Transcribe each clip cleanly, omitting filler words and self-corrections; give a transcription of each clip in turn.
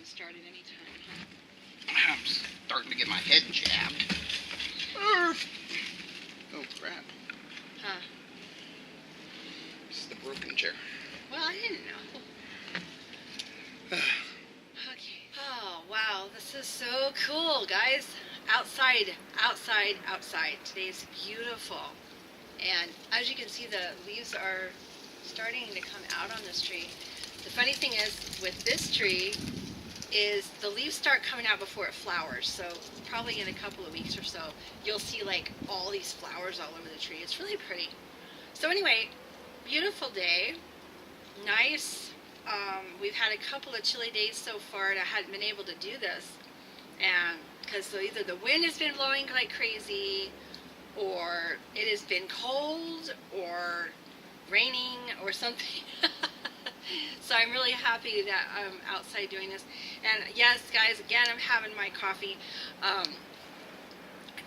can start at any time, huh? I'm starting to get my head jabbed. Oh, crap. Huh. This is the broken chair. Well, I didn't know. Okay. Oh, wow. This is so cool, guys. Outside, outside, outside. Today's beautiful. And as you can see, the leaves are starting to come out on this tree. The funny thing is, with this tree, is the leaves start coming out before it flowers. So probably in a couple of weeks or so, you'll see like all these flowers all over the tree. It's really pretty. So anyway, beautiful day. Nice. We've had a couple of chilly days so far, and I hadn't been able to do this. And because so either the wind has been blowing like crazy, or it has been cold, or raining, or something. So I'm really happy that I'm outside doing this. And yes, guys, again, I'm having my coffee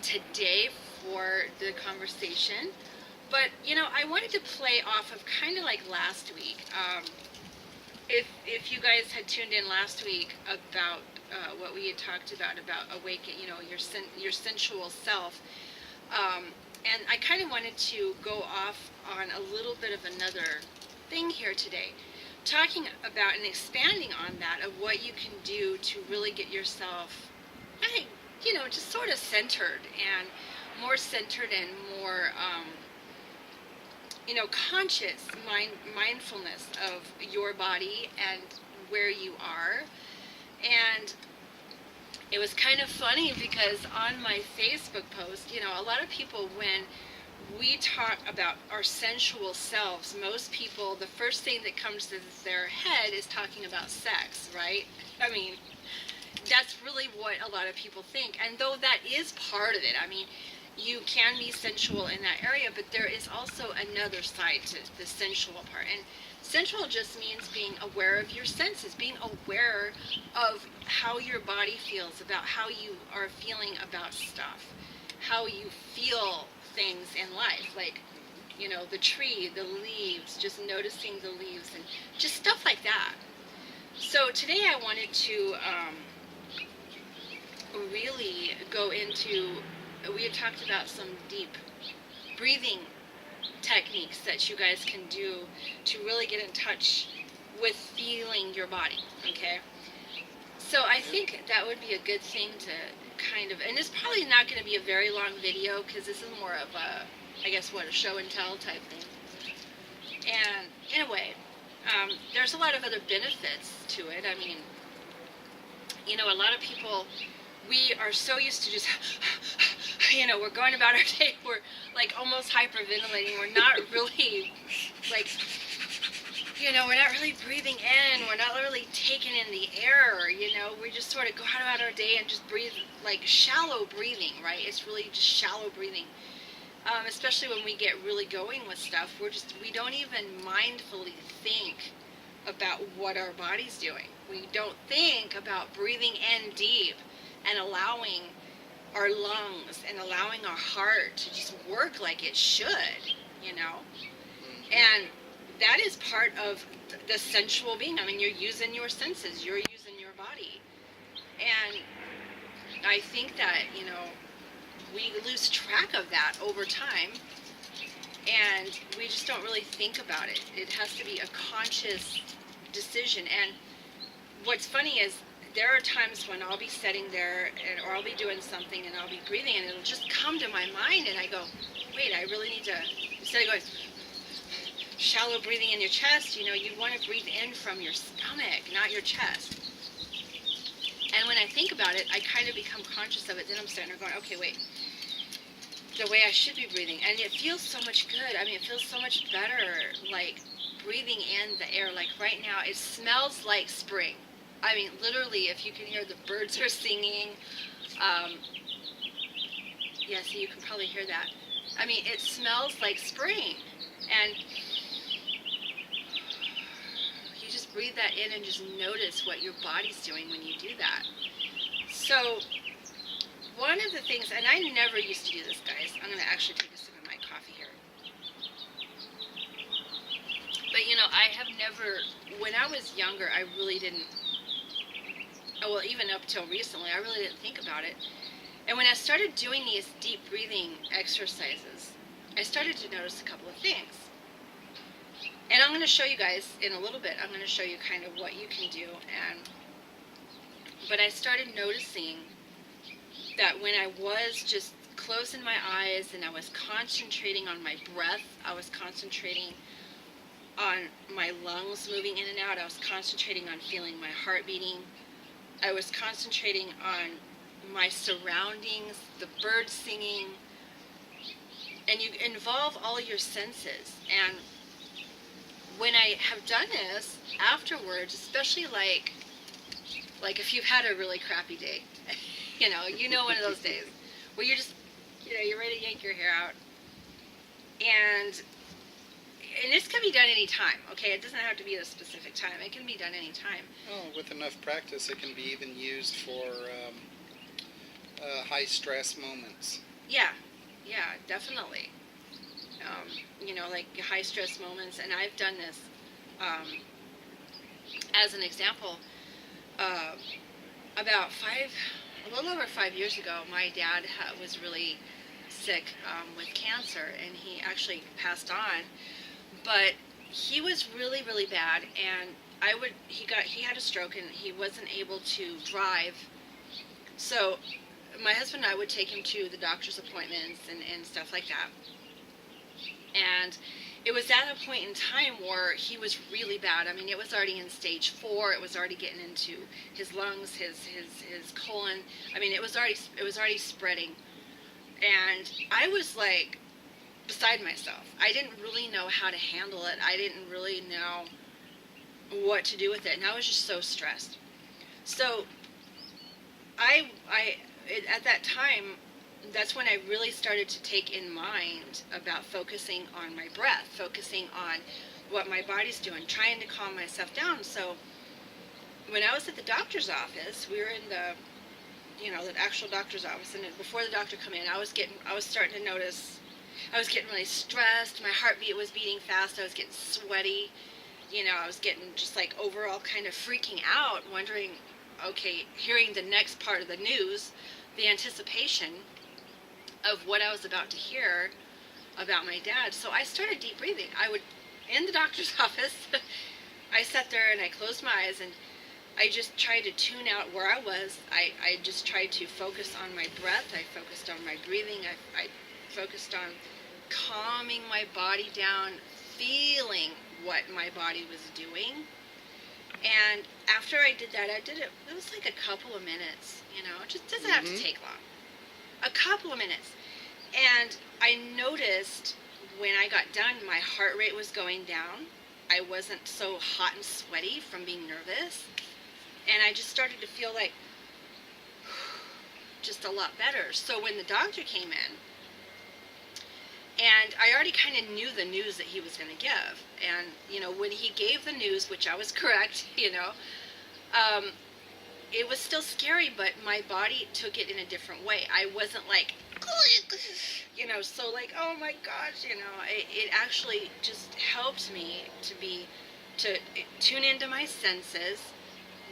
today for the conversation. But, you know, I wanted to play off of kind of like last week. If you guys had tuned in last week about what we had talked about Awaken, you know, your sensual self. And I kind of wanted to go off on a little bit of another thing here today, talking about and expanding on that of what you can do to really get yourself, you know, just sort of centered and more you know, conscious mindfulness of your body and where you are. And it was kind of funny because on my Facebook post, you know, a lot of people, when we talk about our sensual selves, most people, the first thing that comes to their head is talking about sex, right? I mean, that's really what a lot of people think. And though that is part of it, I mean, you can be sensual in that area, but there is also another side to the sensual part. And sensual just means being aware of your senses, being aware of how your body feels, about how you are feeling about stuff, how you feel things in life, like, you know, the tree, the leaves, just noticing the leaves and just stuff like that. So today I wanted to really go into, we had talked about some deep breathing techniques that you guys can do to really get in touch with feeling your body, okay? So I think that would be a good thing to kind of, and it's probably not going to be a very long video because this is more of a, I guess, a show and tell type thing. And in a way, there's a lot of other benefits to it. I mean, you know, a lot of people, we are so used to just, you know, we're going about our day, we're like almost hyperventilating, we're not really like, you know, we're not really breathing in, we're not really taking in the air, you know, we just sort of go out about our day and just breathe, like shallow breathing, right? It's really just shallow breathing. Especially when we get really going with stuff, we don't even mindfully think about what our body's doing. We don't think about breathing in deep and allowing our lungs and allowing our heart to just work like it should, you know? And that is part of the sensual being. I mean, you're using your senses, you're using your body. And I think that, you know, we lose track of that over time, and we just don't really think about it. It has to be a conscious decision. And what's funny is there are times when I'll be sitting there or I'll be doing something and I'll be breathing and it'll just come to my mind and I go, wait, I really need to, instead of going shallow breathing in your chest, you know, you want to breathe in from your stomach, not your chest. And when I think about it, I kind of become conscious of it. Then I'm starting to go, okay, wait, the way I should be breathing. And it feels so much good. I mean, it feels so much better, like breathing in the air. Like right now, it smells like spring. I mean, literally, if you can hear the birds are singing. Yeah, so you can probably hear that. I mean, it smells like spring. And you just breathe that in and just notice what your body's doing when you do that. So one of the things, and I never used to do this, guys. I'm going to actually take a sip of my coffee here. But, you know, I have never, when I was younger, I really didn't well, even up till recently, I really didn't think about it. And when I started doing these deep breathing exercises, I started to notice a couple of things. And I'm going to show you guys in a little bit. I'm going to show you kind of what you can do. But I started noticing that when I was just closing my eyes and I was concentrating on my breath, I was concentrating on my lungs moving in and out, I was concentrating on feeling my heart beating, I was concentrating on my surroundings, the birds singing, and you involve all your senses. And when I have done this afterwards, especially like if you've had a really crappy day, you know one of those days where you're just, you're ready to yank your hair out, and this can be done anytime, okay? It doesn't have to be at a specific time. It can be done anytime. Oh, with enough practice, it can be even used for high stress moments. Yeah, definitely. Like high stress moments, and I've done this as an example. About a little over 5 years ago, my dad was really sick with cancer, and he actually passed on. But he was really, really bad, and he had a stroke, and he wasn't able to drive. So my husband and I would take him to the doctor's appointments and stuff like that. And it was at a point in time where he was really bad. I mean, it was already in stage 4. It was already getting into his lungs, his colon. I mean, it was already spreading. And I was like beside myself. I didn't really know how to handle it. I didn't really know what to do with it, and I was just so stressed. So at that time, that's when I really started to take in mind about focusing on my breath, focusing on what my body's doing, trying to calm myself down. So when I was at the doctor's office, we were in the actual doctor's office, and before the doctor come in, I was starting to notice I was getting really stressed. My heartbeat was beating fast. I was getting sweaty. I was getting just like overall kind of freaking out, wondering, okay, hearing the next part of the news, the anticipation of what I was about to hear about my dad. So I started deep breathing. In the doctor's office, I sat there and I closed my eyes, and I just tried to tune out where I was. I just tried to focus on my breath. I focused on my breathing. I focused on calming my body down, feeling what my body was doing. And after I did that, it was like a couple of minutes, it just doesn't have to take long. A couple of minutes. And I noticed when I got done, my heart rate was going down. I wasn't so hot and sweaty from being nervous. And I just started to feel like just a lot better. So when the doctor came in, and I already kind of knew the news that he was going to give. And, when he gave the news, which I was correct, it was still scary, but my body took it in a different way. I wasn't like, so like, oh my gosh, it actually just helped me to tune into my senses,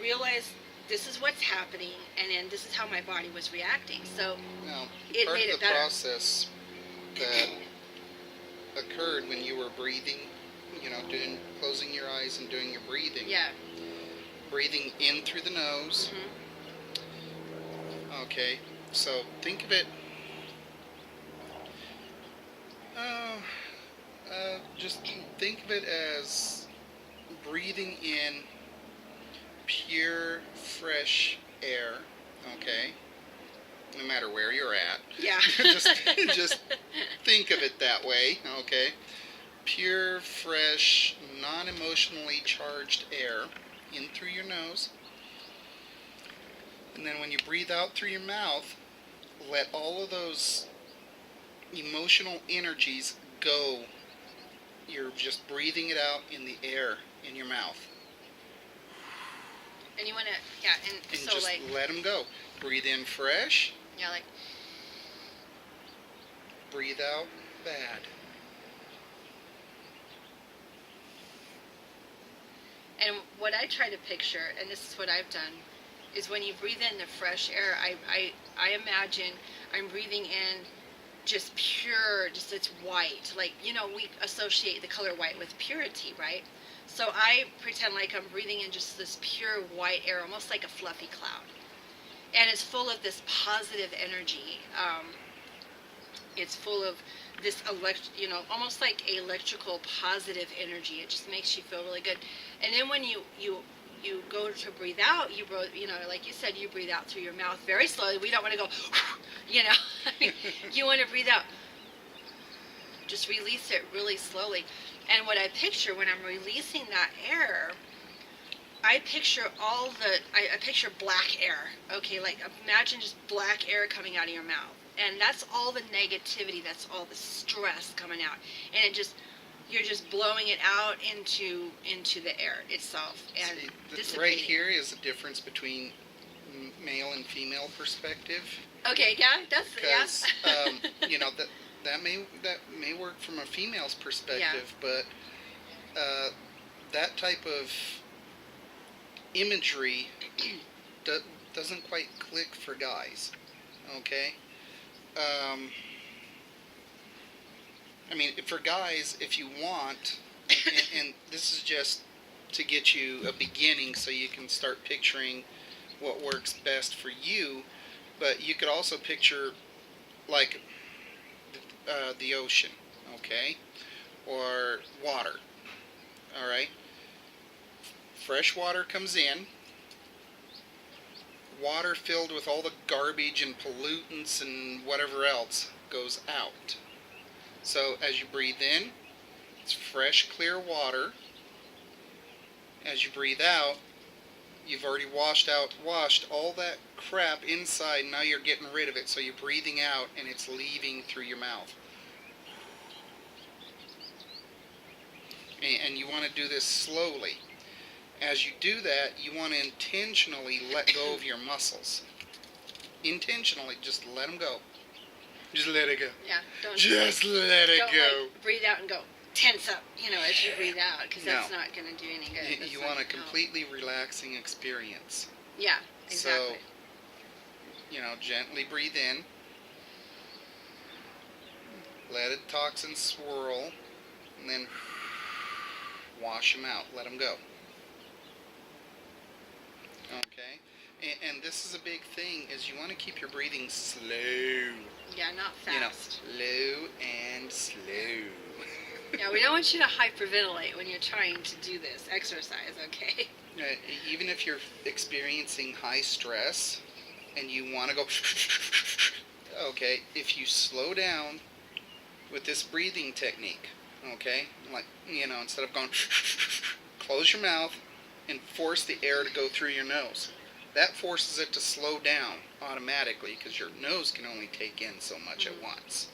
realize this is what's happening, and then this is how my body was reacting. So it made it better. Part of the process that occurred when you were breathing, closing your eyes and doing your breathing. Yeah. Breathing in through the nose. Mm-hmm. Okay, so think of it. Just think of it as breathing in pure, fresh air. Okay. No matter where you're at. Yeah. just think of it that way, okay? Pure, fresh, non-emotionally charged air in through your nose. And then when you breathe out through your mouth, let all of those emotional energies go. You're just breathing it out in the air in your mouth. And you want to, and so just like, let them go. Breathe in fresh. Yeah, like. Breathe out bad. And what I try to picture, and this is what I've done, is when you breathe in the fresh air. I imagine I'm breathing in just pure, just it's white. Like, we associate the color white with purity, right? So I pretend like I'm breathing in just this pure white air, almost like a fluffy cloud. And it's full of this positive energy. It's full of this almost like electrical positive energy. It just makes you feel really good. And then when you go to breathe out, like you said, you breathe out through your mouth very slowly. We don't want to go, I mean, you want to breathe out. Just release it really slowly. And what I picture when I'm releasing that air, I picture I picture black air. Okay, like imagine just black air coming out of your mouth. And that's all the negativity, that's all the stress coming out. And you're just blowing it out into the air itself. And see, right here is the difference between male and female perspective. Okay, yeah, that's because that may work from a female's perspective, but that type of imagery doesn't quite click for guys. Okay. I mean, for guys, if you want, and this is just to get you a beginning so you can start picturing what works best for you, but you could also picture like the ocean, okay, or water, all right? Fresh water comes in, water filled with all the garbage and pollutants and whatever else goes out. So as you breathe in, it's fresh, clear water. As you breathe out, you've already washed all that crap inside. Now you're getting rid of it. So you're breathing out and it's leaving through your mouth. And you want to do this slowly. As you do that, you want to intentionally let go of your muscles. Intentionally, just let them go. Just let it go. Yeah, just let it go. Like, breathe out and go tense up, as you breathe out, because that's not going to do any good. You want a completely relaxing experience. Yeah, exactly. So, gently breathe in. Let the toxins swirl, and then wash them out. Let them go. Okay? And this is a big thing, is you want to keep your breathing slow. Yeah, not fast. Low and slow. Yeah, we don't want you to hyperventilate when you're trying to do this exercise, okay? Even if you're experiencing high stress and you want to go, okay, if you slow down with this breathing technique, okay, like, instead of going, close your mouth and force the air to go through your nose. That forces it to slow down automatically because your nose can only take in so much at once.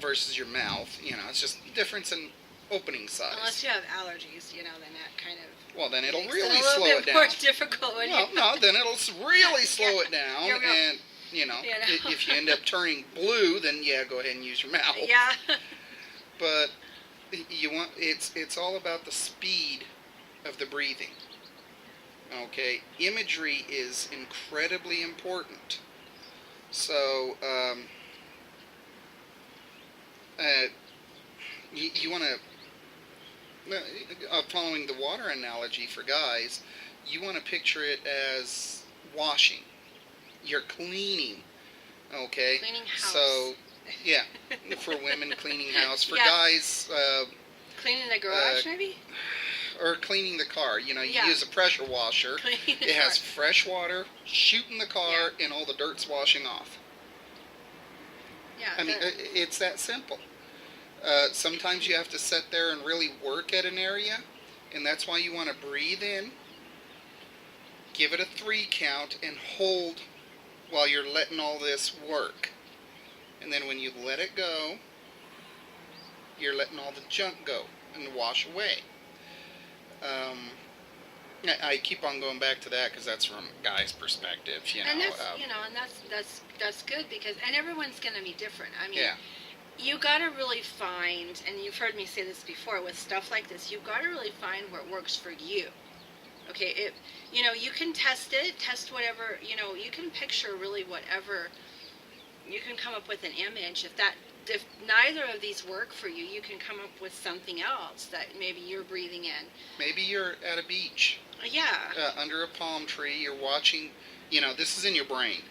Versus your mouth. It's just the difference in opening size. Unless you have allergies, then that kind of... Well, then it'll makes really it slow it down. more difficult when No, then it'll really slow it down. And, if you end up turning blue, then go ahead and use your mouth. Yeah. But it's all about the speed of the breathing. Okay, imagery is incredibly important. So, you want to, following the water analogy for guys, you want to picture it as washing. You're cleaning, okay? Cleaning house. So, yeah, for women, cleaning house. For guys... cleaning the garage, maybe? Or cleaning the car. You use a pressure washer. It has fresh water shooting the car and all the dirt's washing off. Yeah. I mean, it's that simple. Sometimes you have to sit there and really work at an area, and that's why you want to breathe in, give it a 3 count, and hold while you're letting all this work. And then when you let it go, you're letting all the junk go and wash away. I keep on going back to that because that's from a guy's perspective, And that's good because everyone's going to be different. I mean, you got to really find, and you've heard me say this before with stuff like this, you've got to really find what works for you. Okay, you can test it, test whatever, you can picture really whatever, you can come up with an image. If neither of these work for you, you can come up with something else that maybe you're breathing in. Maybe you're at a beach. Yeah. Under a palm tree, you're watching, this is in your brain.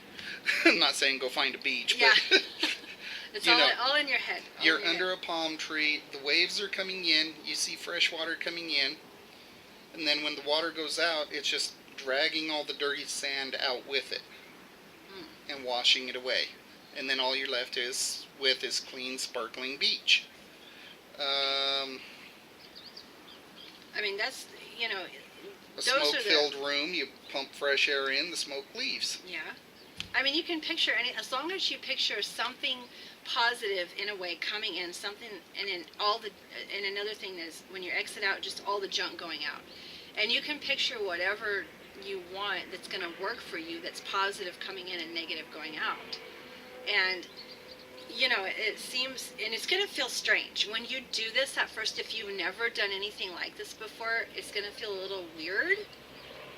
I'm not saying go find a beach, Yeah. but It's all in your head. You're under a palm tree, the waves are coming in, you see fresh water coming in, and then when the water goes out, it's just dragging all the dirty sand out with it and washing it away. And then all you're left with is clean, sparkling beach. That's, a those smoke-filled room, you pump fresh air in, the smoke leaves. Yeah. You can picture as long as you picture something positive in a way coming in, something, and another thing is when you exit out, just all the junk going out. And you can picture whatever you want that's going to work for you, that's positive coming in and negative going out. And, it seems, and it's going to feel strange. When you do this at first, if you've never done anything like this before, it's going to feel a little weird.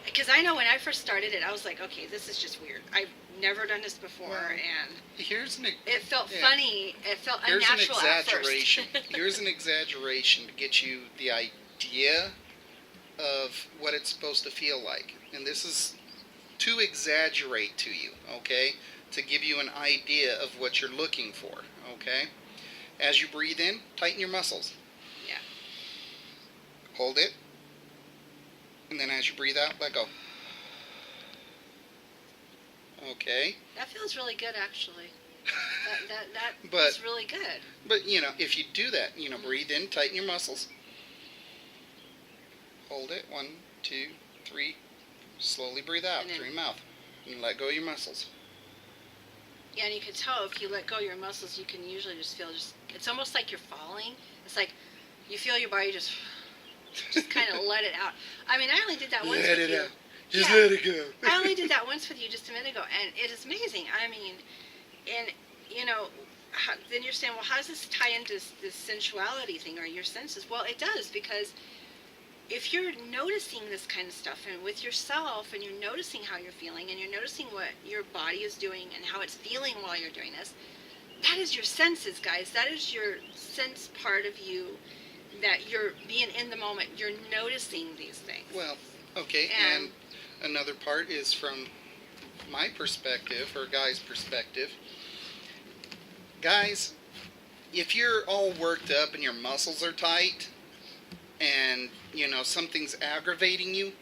Because I know when I first started it, I was like, okay, this is just weird. I've never done this before, and it felt funny. It felt unnatural at first. Here's an exaggeration to get you the idea of what it's supposed to feel like. And this is to exaggerate to you, okay? To give you an idea of what you're looking for, okay? As you breathe in, tighten your muscles. Yeah. Hold it. And then as you breathe out, let go. Okay. That feels really good, actually. That's really good. But, if you do that, breathe in, tighten your muscles. Hold it. 1, 2, 3. Slowly breathe out through your mouth. And let go of your muscles. Yeah, and you can tell if you let go of your muscles, you can usually just feel it's almost like you're falling. It's like you feel your body just kind of let it out. I only did that once with you. Let it out. Just let it go. I only did that once with you just a minute ago, and it is amazing. Then you're saying, well, how does this tie into this sensuality thing or your senses? Well, it does, because if you're noticing this kind of stuff and with yourself, and you're noticing how you're feeling, and you're noticing what your body is doing and how it's feeling while you're doing this, that is your senses, guys. That is your sense part of you, that you're being in the moment. You're noticing these things. Well, okay, and another part is from my perspective, or Guy's perspective. Guys, if you're all worked up and your muscles are tight, and, something's aggravating you,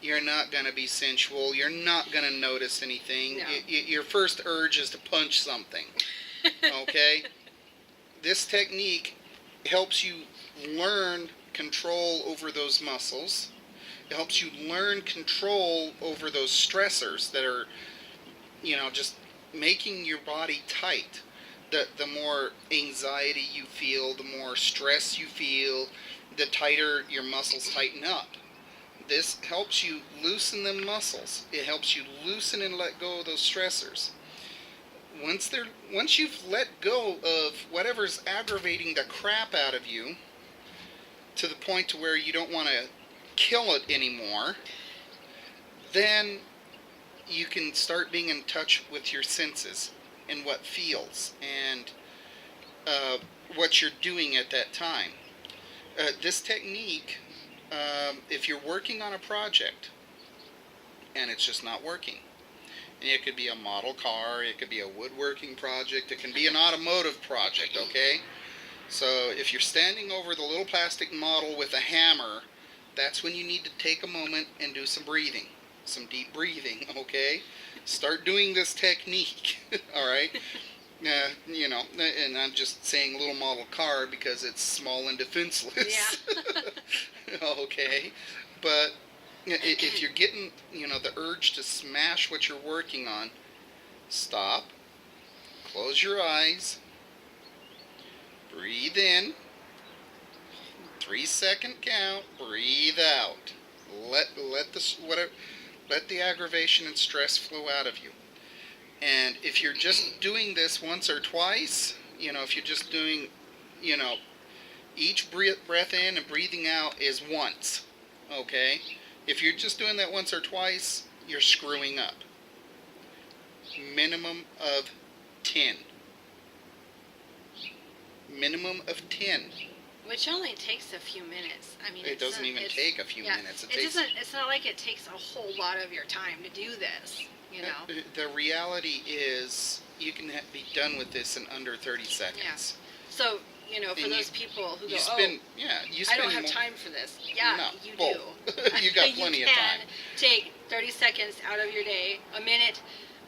you're not going to be sensual. You're not going to notice anything. No. Your first urge is to punch something, okay? This technique helps you learn control over those muscles. It helps you learn control over those stressors that are, just making your body tight. The more anxiety you feel, the more stress you feel, the tighter your muscles tighten up. This helps you loosen the muscles. It helps you loosen and let go of those stressors. Once you've let go of whatever's aggravating the crap out of you, to the point to where you don't want to kill it anymore, then you can start being in touch with your senses and what feels and what you're doing at that time. This technique, if you're working on a project and it's just not working, and it could be a model car, it could be a woodworking project, it can be an automotive project, okay? So if you're standing over the little plastic model with a hammer, that's when you need to take a moment and do some breathing, some deep breathing, okay? Start doing this technique, all right? And I'm just saying little model car because it's small and defenseless. Yeah. Okay? But if you're getting, the urge to smash what you're working on, stop, close your eyes, breathe in, 3-second count, breathe out. Let the aggravation and stress flow out of you. And if you're just doing this once or twice, if you're just doing, each breath in and breathing out is once, okay? If you're just doing that once or twice, you're screwing up. Minimum of 10. Minimum of 10. Which only takes a few minutes. I mean, It doesn't even take a few minutes. It's not like it takes a whole lot of your time to do this. You know. The reality is, you can be done with this in under 30 seconds. Yeah. So, you know, for And those people who go, you I spend don't have time for this. Yeah, No. you Well, do. you got plenty of time. You can take 30 seconds out of your day, a minute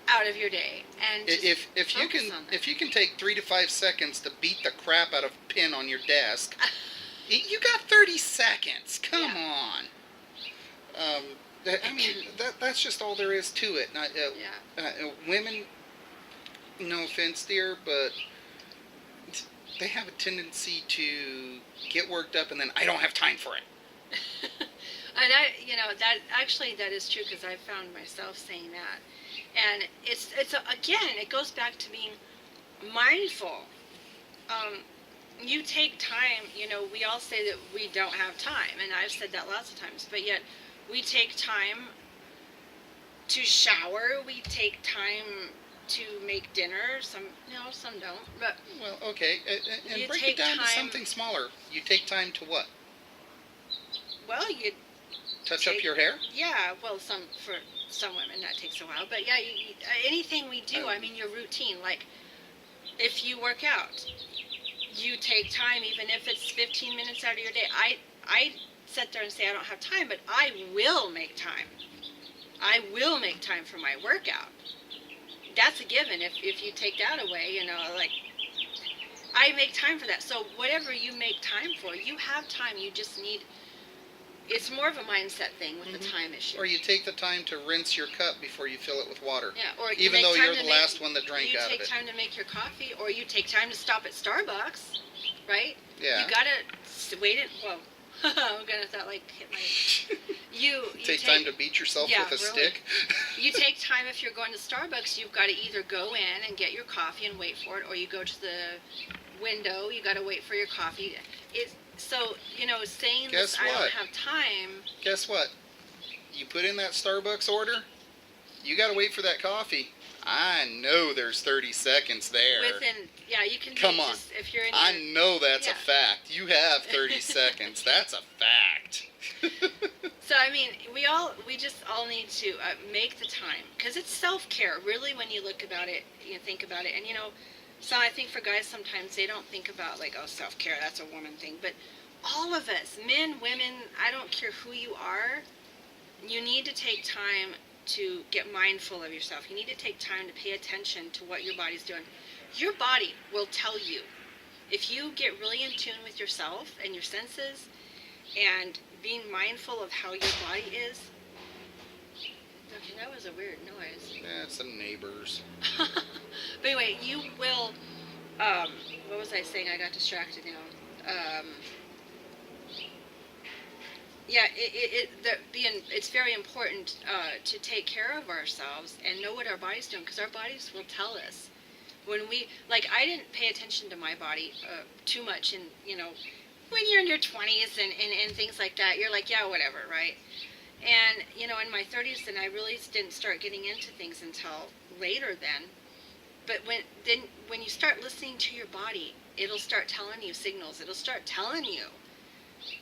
out of your day, and just if you focus can on that. if you can take 3 to 5 seconds to beat the crap out of a pin on your desk, you got 30 seconds. Come on. I mean, that's just all there is to it. Women, no offense, dear, but they have a tendency to get worked up and then I don't have time for it. And that is true, because I found myself saying that, and again, it goes back to being mindful. You take time. You know, we all say that we don't have time, and I've said that lots of times, but yet we take time to shower. We take time to make dinner. Some don't. But Well, okay, and break it down to something smaller. You take time to what? Well, you touch up your hair? Yeah. Well, for some women that takes a while, but yeah, anything we do. I mean, your routine. Like, if you work out, you take time, even if it's 15 minutes out of your day. I sit there and say I don't have time, but I will make time. I will make time for my workout. That's a given. If you take that away, I make time for that. So whatever you make time for, you have time. You just need. It's more of a mindset thing with the time issue. Or you take the time to rinse your cup before you fill it with water. Yeah, or even though you're the last one that drank out of it. You take time to make your coffee, or you take time to stop at Starbucks, right? Yeah. You gotta wait it. Whoa, I'm gonna hit my. You take time to beat yourself with a stick. You take time if you're going to Starbucks. You've got to either go in and get your coffee and wait for it, or you go to the window. You got to wait for your coffee. So, saying Guess this, what? I don't have time. Guess what? You put in that Starbucks order, you got to wait for that coffee. I know there's 30 seconds there. You can. Come on. If you're in. I know that's a fact. You have 30 seconds. That's a fact. So, I mean, we just all need to make the time, because it's self-care, really, when you think about it, and so I think for guys, sometimes they don't think about, self-care, that's a woman thing. But all of us, men, women, I don't care who you are, you need to take time to get mindful of yourself. You need to take time to pay attention to what your body's doing. Your body will tell you. If you get really in tune with yourself and your senses and being mindful of how your body is. Okay, that was a weird noise. That's the neighbors. But anyway, you will, what was I saying? I got distracted now. It's very important to take care of ourselves and know what our body's doing, because our bodies will tell us. When I didn't pay attention to my body too much, and when you're in your 20s and things like that, you're like, yeah, whatever, right? And in my 30s, then I really didn't start getting into things until later then. But when you start listening to your body, it'll start telling you signals. It'll start telling you,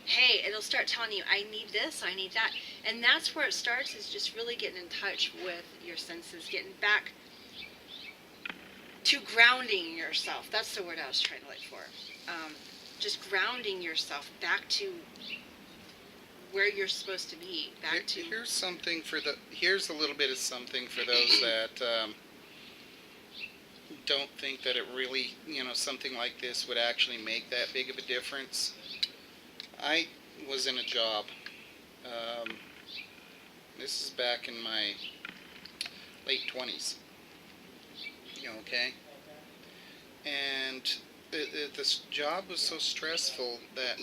hey, it'll start telling you, I need this, I need that. And that's where it starts, is just really getting in touch with your senses, getting back to grounding yourself. That's the word I was trying to look for. Just grounding yourself back to where you're supposed to be. Here's a little bit of something for those that don't think that it really, something like this would actually make that big of a difference. I was in a job. This is back in my late 20s. Okay? And this job was so stressful that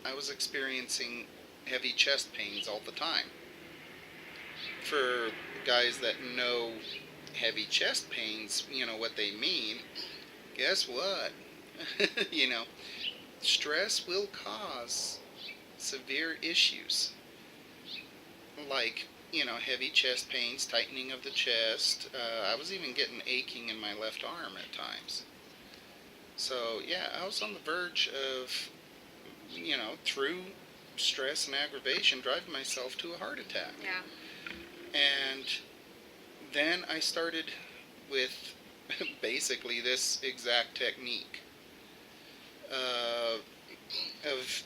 I was experiencing heavy chest pains all the time. For guys that know heavy chest pains, what they mean, guess what? Stress will cause severe issues. like, heavy chest pains, tightening of the chest. I was even getting aching in my left arm at times. So, yeah, I was on the verge of, through stress and aggravation, driving myself to a heart attack. Yeah. And then I started with basically this exact technique of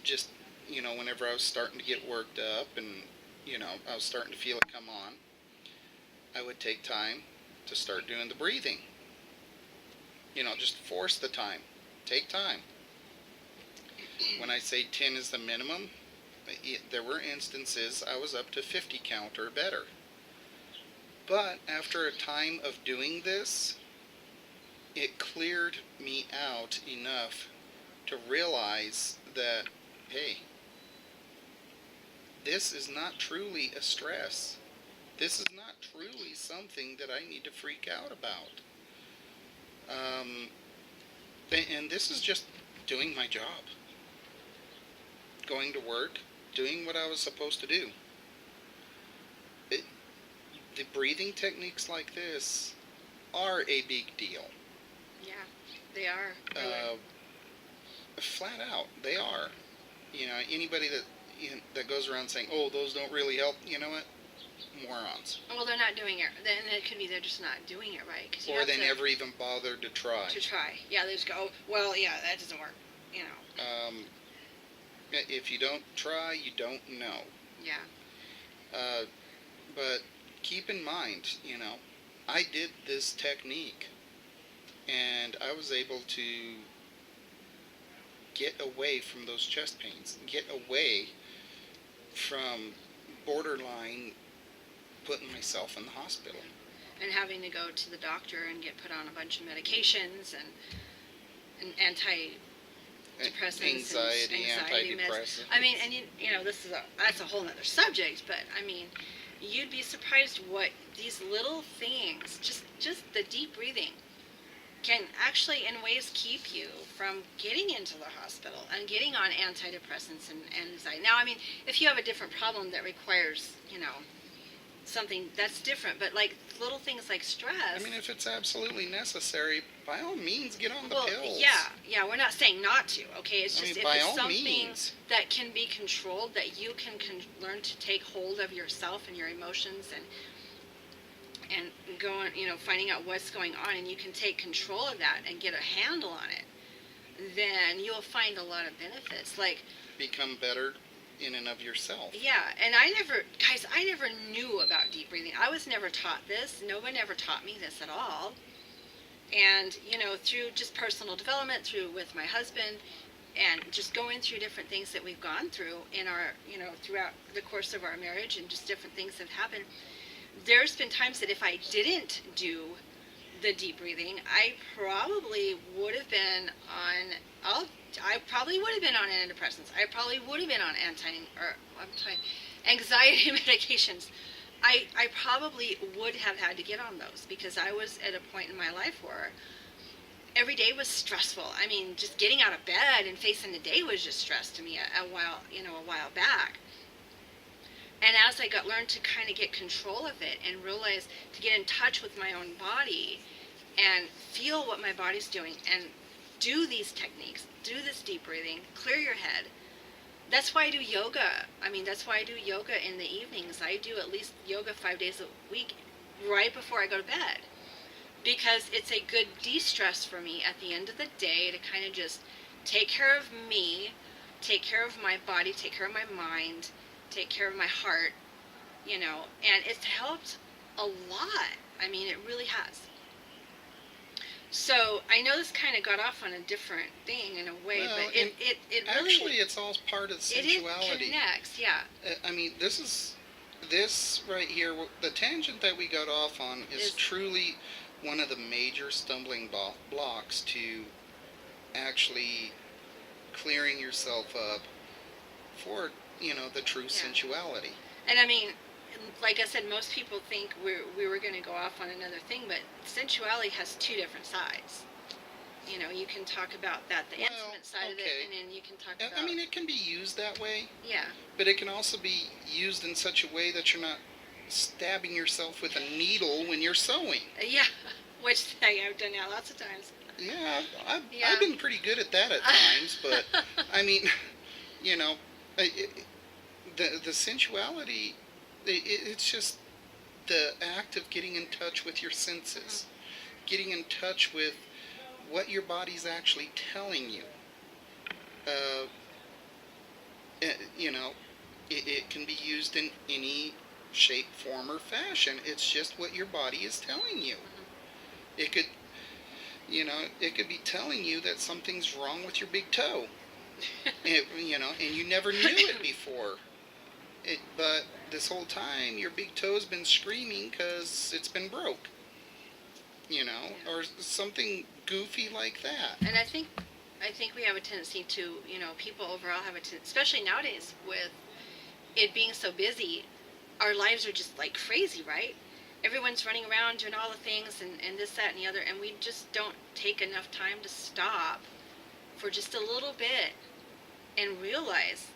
just, whenever I was starting to get worked up and, I was starting to feel it come on, I would take time to start doing the breathing. Just force the time. Take time. When I say 10 is the minimum, there were instances I was up to 50 count or better. But after a time of doing this, it cleared me out enough to realize that, hey, this is not truly a stress. This is not truly something that I need to freak out about. And this is just doing my job. Going to work, doing what I was supposed to do. The breathing techniques like this are a big deal. Yeah, they are. Flat out, they are. Anybody that goes around saying, "Oh, those don't really help," you know what? Morons. Well, they're not doing it. Then it could be they're just not doing it right. Or they never even bothered to try. Yeah, they just go, well, yeah, that doesn't work. If you don't try, you don't know. Yeah. But keep in mind, I did this technique, and I was able to get away from those chest pains, get away from borderline putting myself in the hospital. And having to go to the doctor and get put on a bunch of medications and antidepressants, anxiety meds. antidepressants. I mean, and that's a whole other subject, but I mean, you'd be surprised what these little things, just the deep breathing, can actually in ways keep you from getting into the hospital and getting on antidepressants and anxiety. Now, I mean, if you have a different problem that requires, something that's different, but like little things like stress. I mean, if it's absolutely necessary, by all means, get on the pills. Yeah, we're not saying not to, okay? It's just if it's something means that can be controlled, that you can learn to take hold of yourself and your emotions and go on, finding out what's going on, and you can take control of that and get a handle on it, then you'll find a lot of benefits. Like, become better in and of yourself. Yeah, and I never knew about deep breathing. I was never taught this. No one ever taught me this at all. And, through just personal development, with my husband, and just going through different things that we've gone through in our, throughout the course of our marriage, and just different things have happened, there's been times that if I didn't do the deep breathing, I probably would have been on antidepressants. I probably would have been on anxiety medications. I probably would have had to get on those, because I was at a point in my life where every day was stressful. I mean, just getting out of bed and facing the day was just stress to me a while back. And as I learned to kind of get control of it and realize to get in touch with my own body and feel what my body's doing and do these techniques, do this deep breathing, clear your head. That's why I do yoga. I mean, that's why I do yoga in the evenings. I do at least yoga 5 days a week right before I go to bed, because it's a good de-stress for me at the end of the day to kind of just take care of me, take care of my body, take care of my mind, take care of my heart, and it's helped a lot. I mean, it really has. So I know this kind of got off on a different thing in a way, but it really... Actually, it's all part of sensuality. It connects, yeah. I mean, this right here, the tangent that we got off on is truly one of the major stumbling blocks to actually clearing yourself up for, the true sensuality. And I mean, like I said, most people think we were going to go off on another thing, but sensuality has two different sides. You know, you can talk about that, the Well, intimate side of it, okay. and then you can talk about. I mean, it can be used that way, Yeah. but it can also be used in such a way that you're not stabbing yourself with a needle when you're sewing. Yeah, which I've done that lots of times. Yeah, Yeah. I've been pretty good at that at times, but I mean, you know, the sensuality, it's just the act of getting in touch with your senses, getting in touch with what your body's actually telling you. You know, it can be used in any shape, form, or fashion. It's just what your body is telling you. It could, it could be telling you that something's wrong with your big toe. And you never knew it before. But this whole time, your big toe's been screaming because it's been broke. Or something goofy like that. And I think we have a tendency to, people overall have especially nowadays with it being so busy, our lives are just like crazy, right? Everyone's running around doing all the things and this, that, and the other, and we just don't take enough time to stop for just a little bit and realize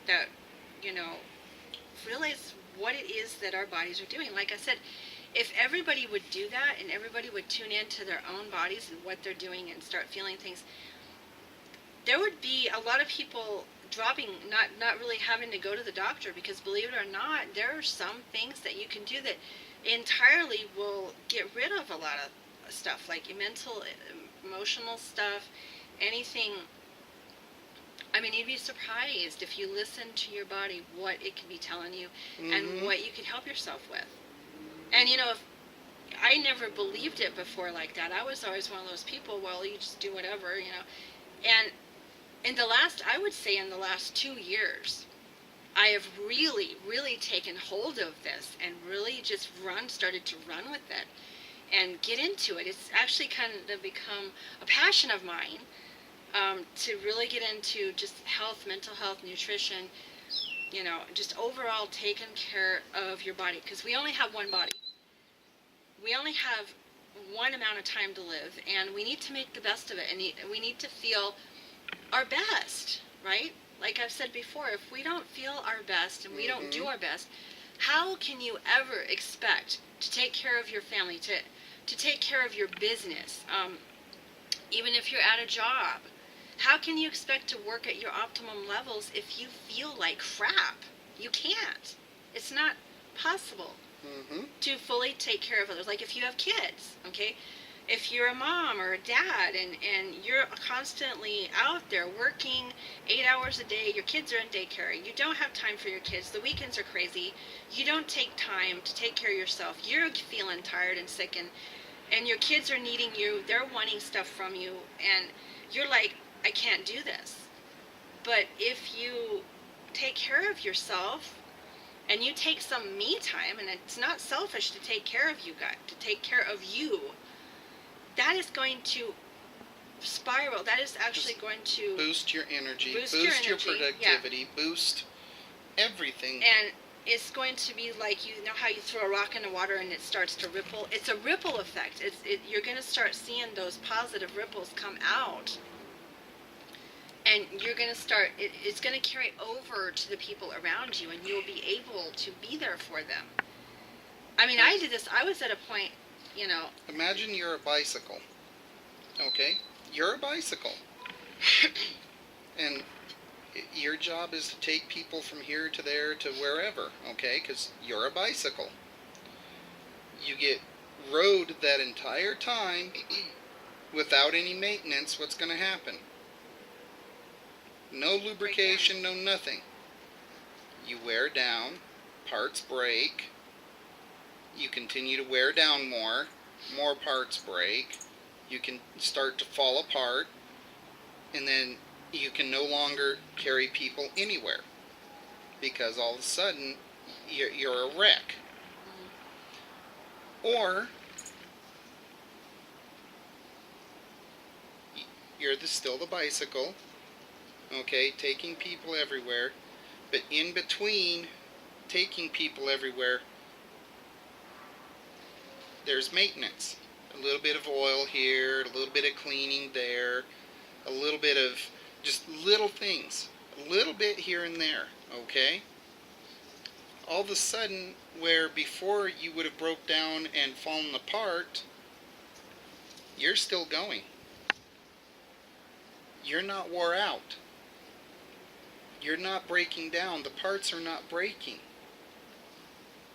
that, realize what it is that our bodies are doing. Like I said, if everybody would do that and everybody would tune into their own bodies and what they're doing and start feeling things, there would be a lot of people dropping, not really having to go to the doctor, because believe it or not, there are some things that you can do that entirely will get rid of a lot of stuff, like mental, emotional stuff, anything. I mean, you'd be surprised if you listen to your body, what it can be telling you and what you can help yourself with. And, if I never believed it before like that. I was always one of those people, well, you just do whatever, And I would say in the last 2 years, I have really, really taken hold of this and really just started to run with it and get into it. It's actually kind of become a passion of mine, to really get into just health, mental health, nutrition, just overall taking care of your body. Because we only have one body. We only have one amount of time to live, and we need to make the best of it, and we need to feel our best, right? Like I've said before, if we don't feel our best and we don't do our best, how can you ever expect to take care of your family, to take care of your business, even if you're at a job? How can you expect to work at your optimum levels if you feel like crap? You can't. It's not possible to fully take care of others. Like if you have kids, okay? If you're a mom or a dad and you're constantly out there working 8 hours a day, your kids are in daycare, you don't have time for your kids, the weekends are crazy, you don't take time to take care of yourself, you're feeling tired and sick, and your kids are needing you, they're wanting stuff from you, and you're like, I can't do this. But if you take care of yourself and you take some me time, and it's not selfish to take care of you guys, to take care of you, that is going to spiral. That is actually going to boost your energy, boost energy, your productivity, boost everything. And it's going to be like, how you throw a rock in the water and it starts to ripple. It's a ripple effect. You're going to start seeing those positive ripples come out. And you're going to start, it's going to carry over to the people around you, and you'll be able to be there for them. I mean, I did this. I was at a point, Imagine you're a bicycle, okay? You're a bicycle. And your job is to take people from here to there to wherever, okay? Because you're a bicycle. You get rode that entire time without any maintenance. What's going to happen? No lubrication, no nothing. You wear down, parts break, you continue to wear down more parts break, you can start to fall apart, and then you can no longer carry people anywhere because all of a sudden you're a wreck. Or you're still the bicycle, okay, taking people everywhere, but in between taking people everywhere, there's maintenance. A little bit of oil here, a little bit of cleaning there, a little bit of just little things, a little bit here and there, okay? All of a sudden, where before you would have broke down and fallen apart, you're still going. You're not wore out. You're not breaking down. The parts are not breaking.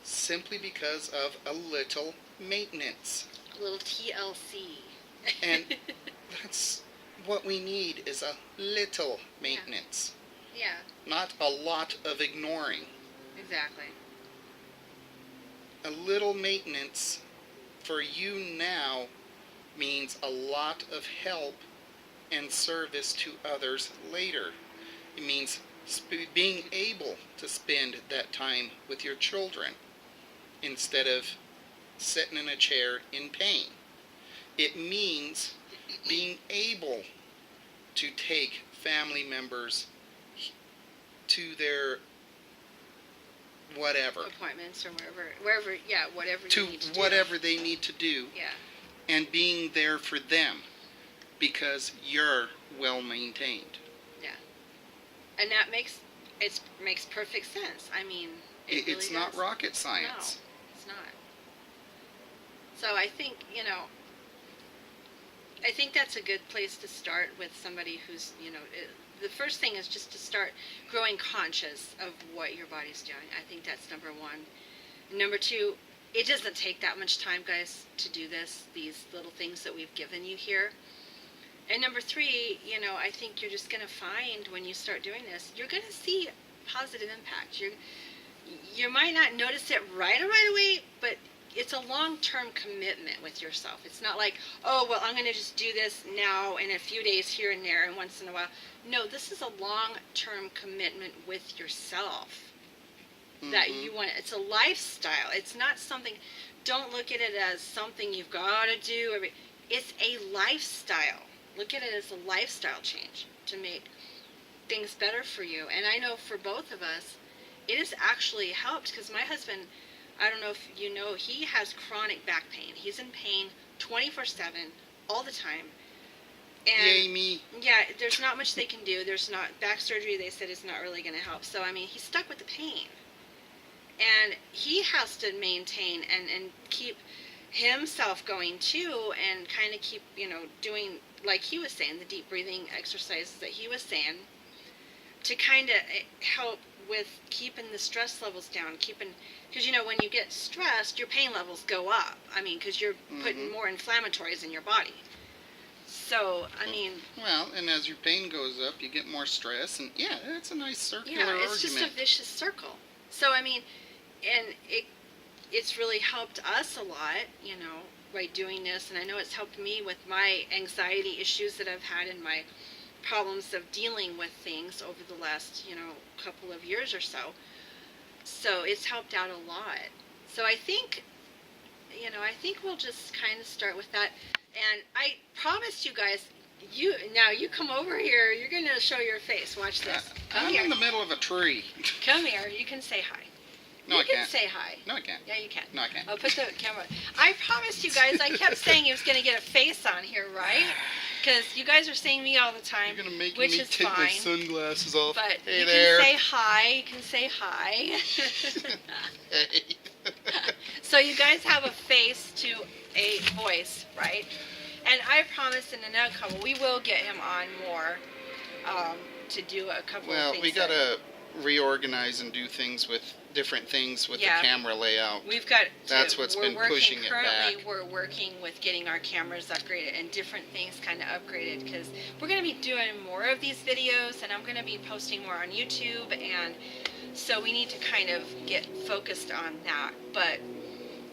Simply because of a little maintenance. A little TLC. And that's what we need, is a little maintenance. Yeah. Not a lot of ignoring. Exactly. A little maintenance for you now means a lot of help and service to others later. It means being able to spend that time with your children instead of sitting in a chair in pain. It means being able to take family members to their whatever. Appointments or wherever, whatever to you need to do. whatever they need to do. Yeah. And being there for them because you're well maintained. Yeah. And that makes perfect sense. I mean, It's really not does. rocket science. No, it's not. So I think, I think that's a good place to start with somebody who's, the first thing is just to start growing conscious of what your body's doing. I think that's number one. Number two, it doesn't take that much time, guys, to do these little things that we've given you here. And number three, I think you're just going to find when you start doing this, you're going to see positive impact. You might not notice it right away, but it's a long-term commitment with yourself. It's not like, oh, well, I'm going to just do this now in a few days here and there and once in a while. No, this is a long-term commitment with yourself that you want. It's a lifestyle. It's not something, don't look at it as something you've got to do. It's a lifestyle. Look at it as a lifestyle change to make things better for you. And I know for both of us, it has actually helped because my husband, I don't know if you know, he has chronic back pain. He's in pain 24/7 all the time. And Yay me. yeah, there's not much they can do. There's not, back surgery they said is not really going to help. So I mean, he's stuck with the pain. And he has to maintain and keep himself going too, and kind of keep, doing, like he was saying, the deep breathing exercises that he was saying, to kind of help with keeping the stress levels down, because when you get stressed, your pain levels go up. I mean, because you're putting more inflammatories in your body. So, I mean... Well, and as your pain goes up, you get more stress, and yeah, that's a nice circular argument. Yeah, it's just a vicious circle. So, I mean, and it's really helped us a lot, by doing this, and I know it's helped me with my anxiety issues that I've had and my problems of dealing with things over the last, couple of years or so. So it's helped out a lot. So I think, I think we'll just kind of start with that. And I promised you guys, you come over here, you're going to show your face. Watch this. Come I'm here. in the middle of a tree. Come here. You can say hi. No, you I can can't. say hi. No, I can't. Yeah, you can. No, I can't. I'll put the camera. I promised you guys, I kept saying he was going to get a face on here, right? Because you guys are seeing me all the time, You're gonna make which me is take fine. my sunglasses off. But hey you there. can say hi. You can say hi. Hey. So you guys have a face to a voice, right? And I promised in another couple, we will get him on more to do a couple of things. Well, we gotta reorganize and do things with different things with the camera layout. We've got to, That's what's been pushing it back. Currently, we're working with getting our cameras upgraded and different things kind of upgraded, because we're going to be doing more of these videos, and I'm going to be posting more on YouTube, and so we need to kind of get focused on that. But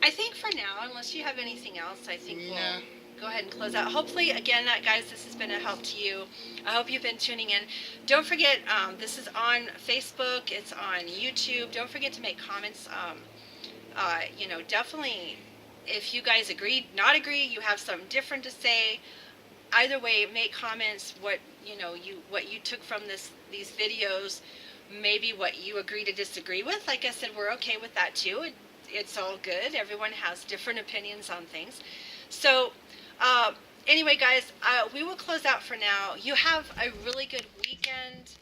I think for now, unless you have anything else, I think we'll go ahead and close out. Hopefully, again, guys, this has been a help to you. I hope you've been tuning in. Don't forget, this is on Facebook. It's on YouTube. Don't forget to make comments. Definitely, if you guys agree, not agree, you have something different to say. Either way, make comments. What you took from these videos, maybe what you agree to disagree with. Like I said, we're okay with that too. it's all good. Everyone has different opinions on things. So, anyway, guys, we will close out for now. You have a really good weekend,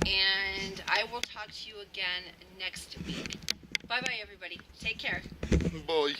and I will talk to you again next week. Bye-bye, everybody. Take care. Bye.